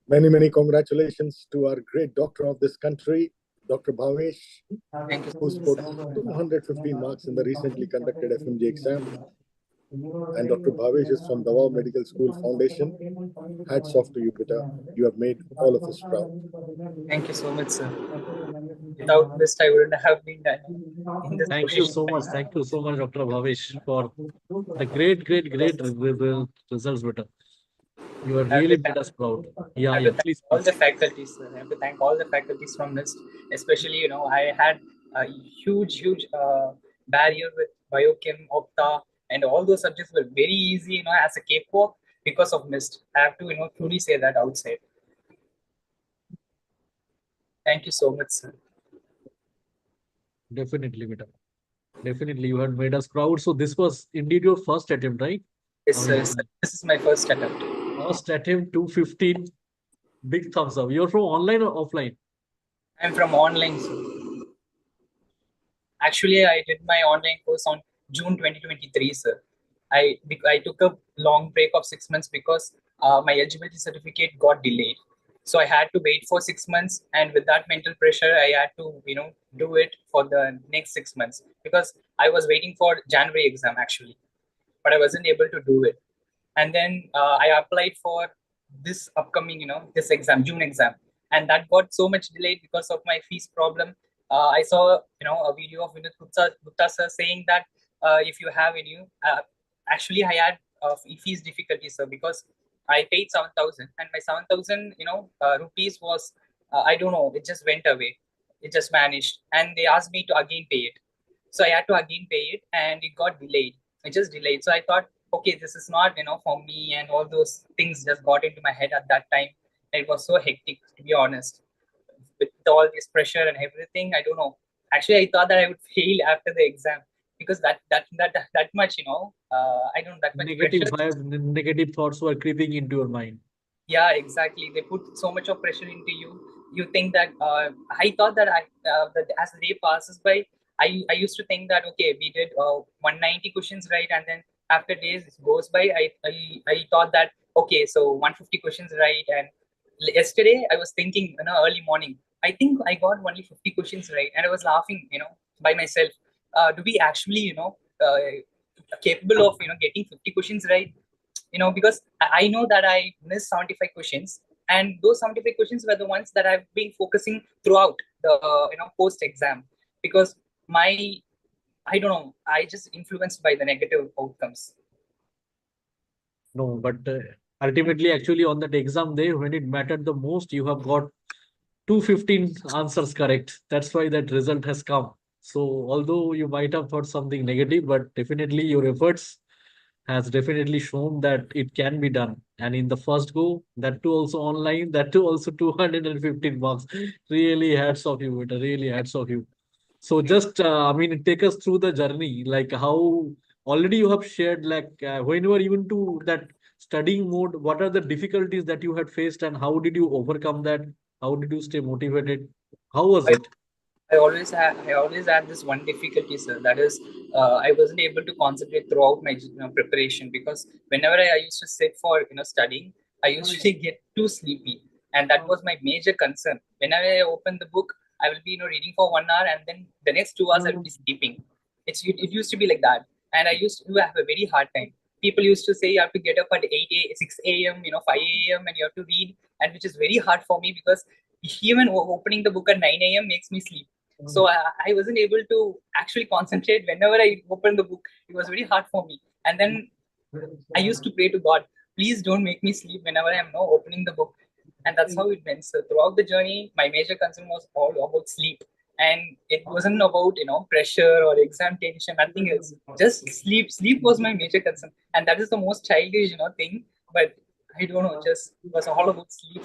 Many congratulations to our great doctor of this country, Dr. Bavesh, Thank you. who scored 215 marks in the recently conducted FMG exam. And Dr. Bavesh is from DAVAO Medical School Foundation. Hats off to you, Beta. You have made all of us proud. Thank you so much, sir. Without this, I wouldn't have been done in this Thank position. you so much. Thank you so much, Dr. Bavesh, for the great results, Beta. You are really made us proud. Yeah, please. All the faculties, sir. I have to thank all the faculties from NIST, especially, I had a huge barrier with biochem, opta, and all those subjects were very easy, as a cakewalk because of NIST. I have to, truly say that outside. Thank you so much, sir. Definitely, Beta. Definitely, you had made us proud. So this was indeed your first attempt, right? Yes, sir. This is my first attempt. First attempt, 215. Big thumbs up. You're from online or offline? I'm from online, sir. Actually, I did my online course on June 2023, sir. I took a long break of 6 months because my eligibility certificate got delayed. So I had to wait for 6 months, and with that mental pressure, I had to, do it for the next 6 months because I was waiting for January exam actually, but I wasn't able to do it. And then I applied for this upcoming, this exam, June exam, and that got so much delayed because of my fees problem. I saw, a video of Vinod Gupta sir saying that if you have any, actually I had fees difficulties, sir, because I paid 7,000, and my 7,000, rupees was, I don't know, it just went away, it just vanished, and they asked me to again pay it. So I had to again pay it, and it got delayed. It just delayed. So I thought, okay, this is not, for me, and all those things just got into my head at that time. And it was so hectic, to be honest, with all this pressure and everything. I don't know. Actually, I thought that I would fail after the exam because that much, I don't know, that much negative thoughts were creeping into your mind. Yeah, exactly. They put so much of pressure into you. You think that I thought that that as the day passes by, I used to think that, okay, we did 190 questions right, and then after days goes by, I thought that, okay, so 150 questions right. And yesterday I was thinking, early morning, I think I got only 50 questions right, and I was laughing, by myself. Do we actually, capable of, getting 50 questions right? Because I know that I missed 75 questions, and those 75 questions were the ones that I've been focusing throughout the post exam, because I don't know, I just influenced by the negative outcomes. No, but ultimately, actually, on that exam day, when it mattered the most, you have got 215 answers correct. That's why that result has come. So although you might have thought something negative, but definitely your efforts has definitely shown that it can be done. And in the first go, that too also online, that too also 215 marks. Really hats off you, Vita. Really hats off you. So just, take us through the journey, like how already you have shared, like when you were even to that studying mode, what are the difficulties that you had faced and how did you overcome that? How did you stay motivated? How was it? I always had this one difficulty, sir. That is, I wasn't able to concentrate throughout my preparation, because whenever I used to sit for studying, I usually get too sleepy, and that was my major concern. Whenever I open the book, I will be reading for 1 hour, and then the next 2 hours I will be sleeping. It used to be like that, and I used to have a very hard time. People used to say you have to get up at 6 a.m., 5 a.m., and you have to read, and which is very hard for me because even opening the book at 9 a.m. makes me sleep. So I wasn't able to actually concentrate whenever I opened the book. It was very hard for me. And then I used to pray to God, please don't make me sleep whenever I'm now opening the book. And that's how it went. So throughout the journey, my major concern was all about sleep. And it wasn't about, pressure or exam tension, nothing else. Just sleep. Sleep was my major concern. And that is the most childish, thing. But I don't know, just it was all about sleep.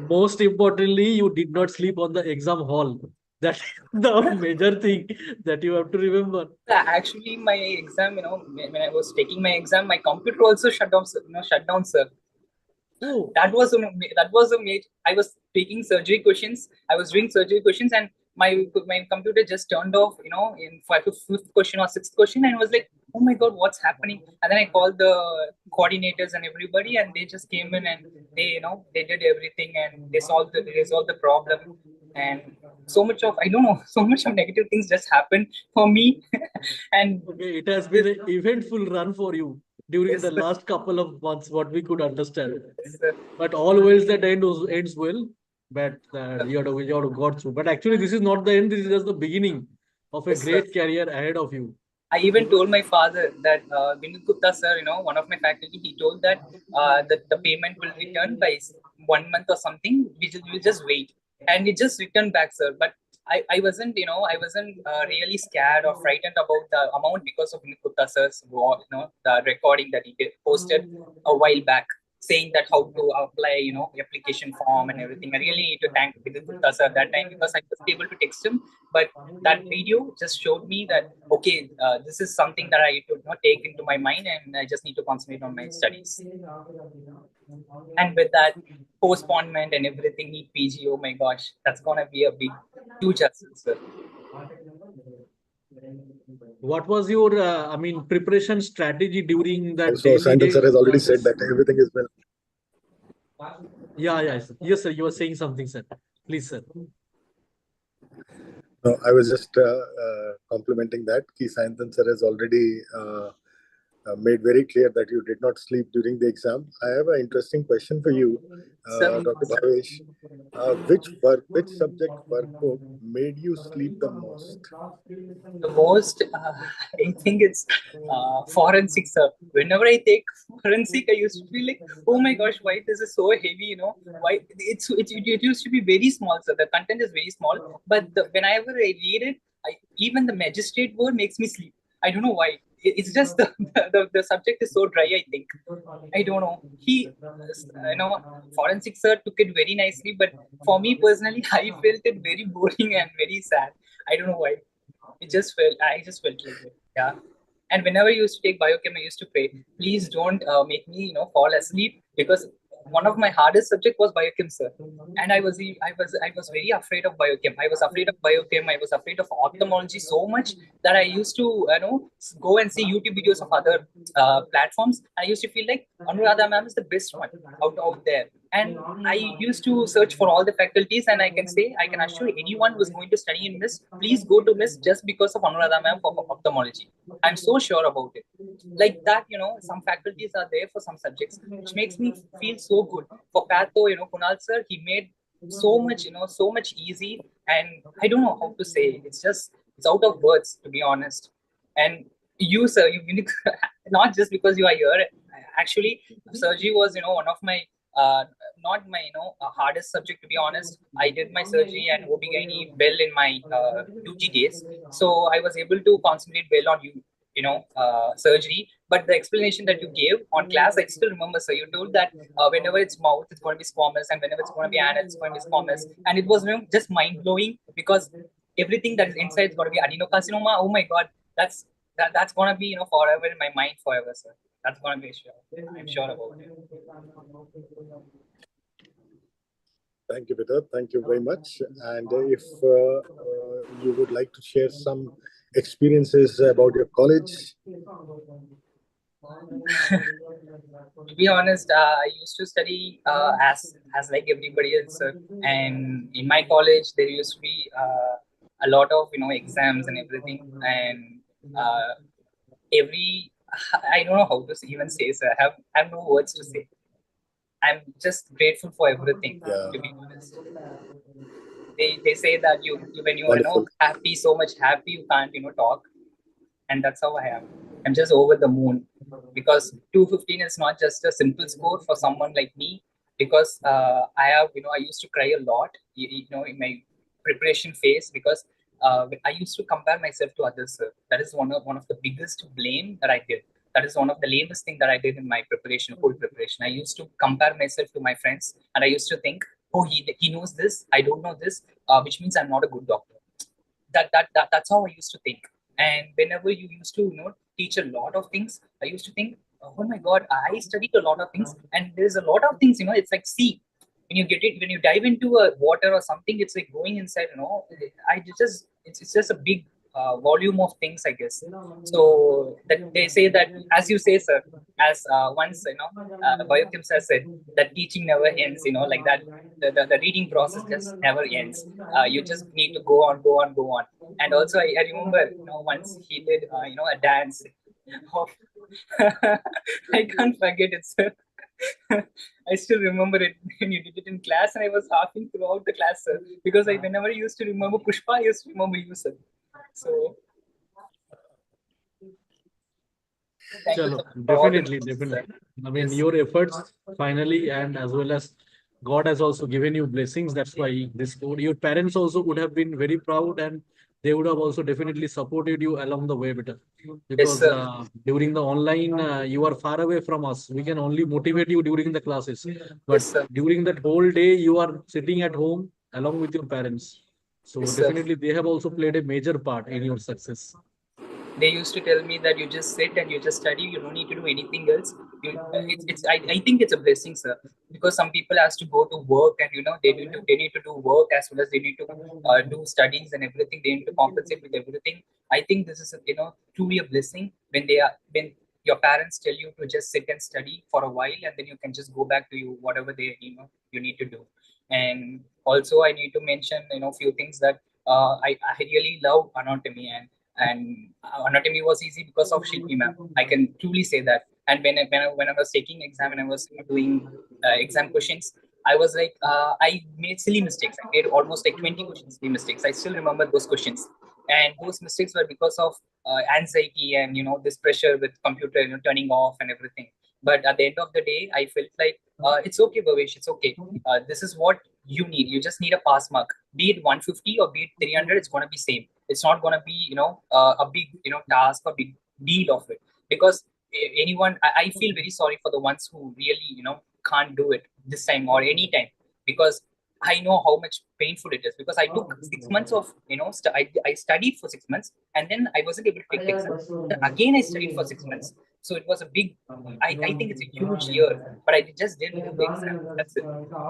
Most importantly, you did not sleep on the exam hall. That's the major thing that you have to remember. Actually, my exam, when I was taking my exam, my computer also shut down, sir. Oh. That was a major. I was taking surgery questions. I was doing surgery questions, and my computer just turned off, in fifth question or sixth question, and was like, oh my god, what's happening? And then I called the coordinators and everybody, and they just came in and they did everything, and they resolved the problem. And so much of, I don't know, so much of negative things just happened for me. And Okay, it has been an eventful run for you during yes, the sir. last couple of months, what we could understand. Yes, sir. But all wells that ends well, but you have to got through. But actually, this is not the end. This is just the beginning of a Yes, sir. great career ahead of you. I even told my father that Vinod Gupta sir, one of my faculty, he told that the payment will return by 1 month or something. We'll just wait, and it just returned back, sir. But I wasn't, I wasn't really scared or frightened about the amount because of Vinod Gupta sir's, the recording that he did, posted a while back, saying that how to apply, application form and everything. I really need to thank Vinod Gupta sir that time, because I was able to text him. But that video just showed me that, okay, this is something that I should not take into my mind, and I just need to concentrate on my studies. And with that postponement and everything, need PG, oh my gosh, that's gonna be a big, huge hassle, sir. What was your, preparation strategy during that So Delhi Sandal day sir has already said classes? that everything is well. Yeah, yes, sir. You were saying something, sir. Please, sir. No, I was just complimenting that. Ki Sandal sir has already made very clear that you did not sleep during the exam. I have an interesting question for you, So Dr. Bavesh. Which subject workbook made you sleep the most? the most, I think it's forensic, sir. Whenever I take forensic, I used to feel like, oh my gosh, why this is so heavy, why it used to be very small, sir. The content is very small, but whenever I read it, even the magistrate word makes me sleep. I don't know why. It's just the subject is so dry, I think. I don't know. Forensic sir took it very nicely, but for me personally, I felt it very boring and very sad. I don't know why. I just felt like it. Yeah. And whenever I used to take biochem, I used to pray, please don't make me, fall asleep, because one of my hardest subject was biochem, sir. And I was very afraid of biochem. I was afraid of biochem. I was afraid of ophthalmology so much that I used to, go and see YouTube videos of other platforms. I used to feel like Anuradha ma'am is the best one out there. And I used to search for all the faculties, and I can assure anyone who is going to study in MIS, please go to MIS just because of Anuradha ma'am for ophthalmology. I'm so sure about it. Like that, some faculties are there for some subjects, which makes me feel so good. For Patho, Kunal sir, he made so much easy. And I don't know how to say. It's out of words, to be honest. And you, sir, not just because you are here. Actually, surgery was, one of my not my hardest subject, to be honest. I did my surgery and OB-GYN well in my UG days, so I was able to concentrate well on surgery. But the explanation that you gave on class, I still remember, sir. You told that whenever it's mouth, it's going to be squamous, and whenever it's going to be anal, it's going to be squamous. And it was, just mind blowing, because everything that is inside is going to be adenocarcinoma. Oh my God, that's going to be, forever in my mind forever, sir. That's going to be sure. I'm sure about it. Thank you, Peter. Thank you very much. And if you would like to share some experiences about your college. To be honest, I used to study as like everybody else, and in my college there used to be a lot of exams and everything, and every I don't know how to even say, sir. I have no words to say. I'm just grateful for everything. Yeah. To be honest, they say that you when you Wonderful. happy, so much happy, you can't talk, and that's how I am. I'm just over the moon, because 215 is not just a simple score for someone like me. Because I used to cry a lot, in my preparation phase, because I used to compare myself to others, sir. That is one of the biggest blame that I did. That is one of the lamest thing that I did in my whole preparation. I used to compare myself to my friends, and I used to think, oh, he knows this, I don't know this, which means I'm not a good doctor. That's how I used to think. And whenever you used to teach a lot of things, I used to think, oh my God, I studied a lot of things, and there's a lot of things, it's like, see, when you dive into a water or something, it's like going inside, it's just a big volume of things, I guess. So that they say that, as you say, sir, as once, Biotims has said, that teaching never ends, like that, the reading process just never ends. You just need to go on, go on, go on. And also, I remember, once he did, a dance of, I can't forget it, sir. I still remember it when you did it in class, and I was laughing throughout the class, sir, because whenever I used to remember Pushpa, I used to remember you, sir. So thank you, Chalo, sir, for all the definitely, memories, sir. definitely. I mean, Yes, your efforts finally, and as well as God has also given you blessings. That's why this code. Your parents also would have been very proud, and they would have also definitely supported you along the way, better. yes, Because sir. during the online, you are far away from us. We can only motivate you during the classes, Yes, but sir. during that whole day, you are sitting at home along with your parents. So Yes, sir. definitely, they have also played a major part in your success. They used to tell me that you just sit and you just study, you don't need to do anything else. I think it's a blessing, sir, because some people has to go to work, and they need to do work as well as they need to do studies and everything. They need to compensate with everything. I think this is truly a blessing when when your parents tell you to just sit and study for a while, and then you can just go back to you whatever you need to do. And also, I need to mention few things that I really love anatomy, and anatomy was easy because of Shilpi ma'am. I can truly say that. And when I was taking exam and I was doing exam questions, I was like, I made silly mistakes. I made almost like 20 questions silly mistakes. I still remember those questions, and those mistakes were because of anxiety and this pressure with computer turning off and everything. But at the end of the day, I felt like it's okay, Bavesh, it's okay. This is what you need. You just need a pass mark, be it 150 or be it 300. It's going to be same. It's not going to be a big task or big deal of it, because anyone, I feel very sorry for the ones who really can't do it this time or any time, because I know how much painful it is, because I took 6 months of I studied for 6 months, and then I wasn't able to take the exam. Then again I studied for 6 months, so it was a big, I think it's a huge year, but I just didn't give the exam. That's it.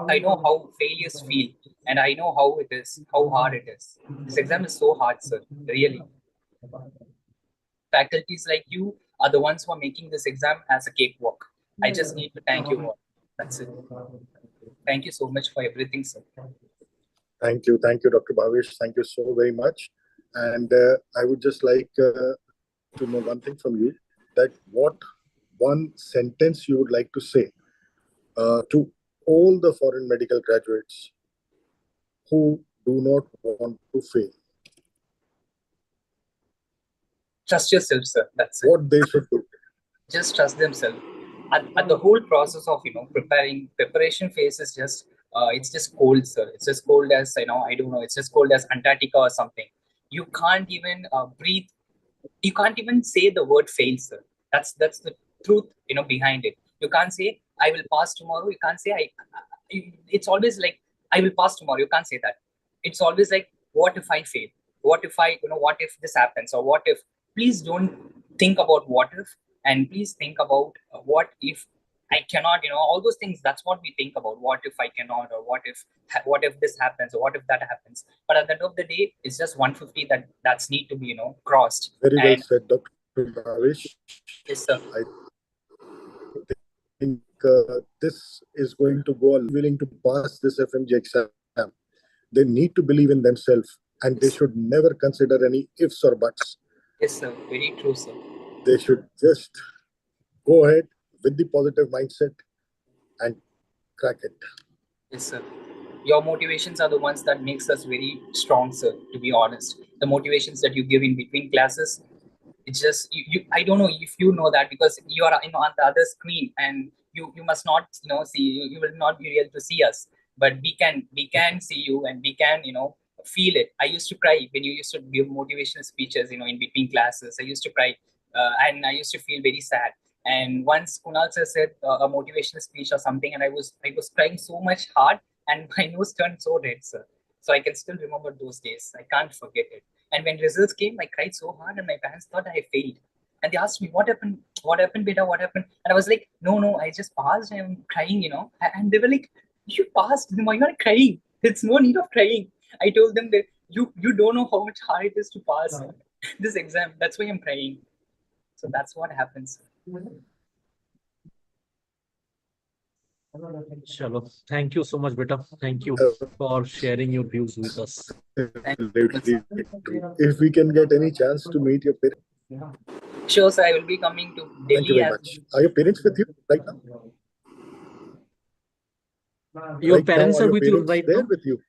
I know how failures feel, and I know how it is, how hard it is. This exam is so hard, sir. Really. Faculties like you are the ones who are making this exam as a cakewalk. I just need to thank you all. That's it. Thank you so much for everything, sir. Thank you, Dr. Bhavesh. Thank you so very much. And I would just like to know one thing from you, that what one sentence you would like to say to all the foreign medical graduates who do not want to fail. Trust yourself, sir. That's it. What they should do. Just trust themselves. At the whole process of preparation phase is just it's just cold, sir. It's just cold as I don't know. It's just cold as Antarctica or something. You can't even breathe. You can't even say the word fail, sir. That's the truth behind it. You can't say I will pass tomorrow. You can't say it's always like I will pass tomorrow. You can't say that. It's always like, what if I fail? What if I what if this happens, or what if? Please don't think about what if, and please think about what if I cannot, all those things. That's what we think about. What if I cannot, or what if this happens, or what if that happens? But at the end of the day, it's just 150 that's need to be crossed. Very well And said, Dr. Bhavesh. yes, sir. I think this is going to go willing to pass this FMG exam. They need to believe in themselves, and they Yes, should never consider any ifs or buts. yes, sir. Very true, sir. They should just go ahead with the positive mindset and crack it. Yes, sir. Your motivations are the ones that makes us very strong, sir, to be honest. The motivations that you give in between classes, it's just I don't know if you know that, because you are on the other screen, and you must not see, you will not be able to see us, but we can see you, and we can feel it. I used to cry when you used to give motivational speeches in between classes. I used to cry, and I used to feel very sad. And once Kunal sir said a motivational speech or something, and I was crying so much hard, and my nose turned so red, sir. So I can still remember those days. I can't forget it. And when results came, I cried so hard, and my parents thought I failed. And they asked me, "What happened? What happened, beta? What happened?" And I was like, "No, no, I just passed. I'm crying." And they were like, You passed. Why are you crying? There's no need of crying. I told them that you don't know how much hard it is to pass this exam. That's why I'm crying. So that's what happens. Chalo. Thank you so much, beta. Thank you for sharing your views with us. Absolutely true. If we can get any chance to meet your parents, Sure, sir. I will be coming to thank you Delhi very as much. Are your parents with you right now? Your Right now, parents are are your with you parents right there now? with you?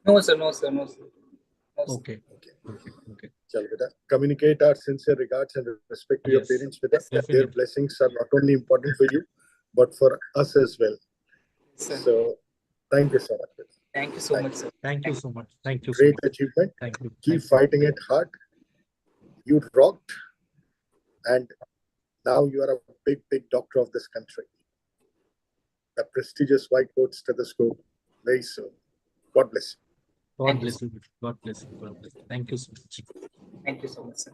no, sir. No, sir. No, sir. No, sir. Okay. Okay. Okay. Chalo, beta. Communicate our sincere regards and respect to your Yes, parents with us. Their definitely. blessings are not only important for you, but for us as well. Sir. So, thank you so much. Thank you so much, sir. Thank you so much. Thank you so Great much. achievement. Thank you. Keep Thank you. fighting it hard. You rocked, and now you are a big, big doctor of this country. The prestigious white coat stethoscope very soon. God bless you. God bless you. God bless you. God bless you. Thank you so much. Thank you so much, sir.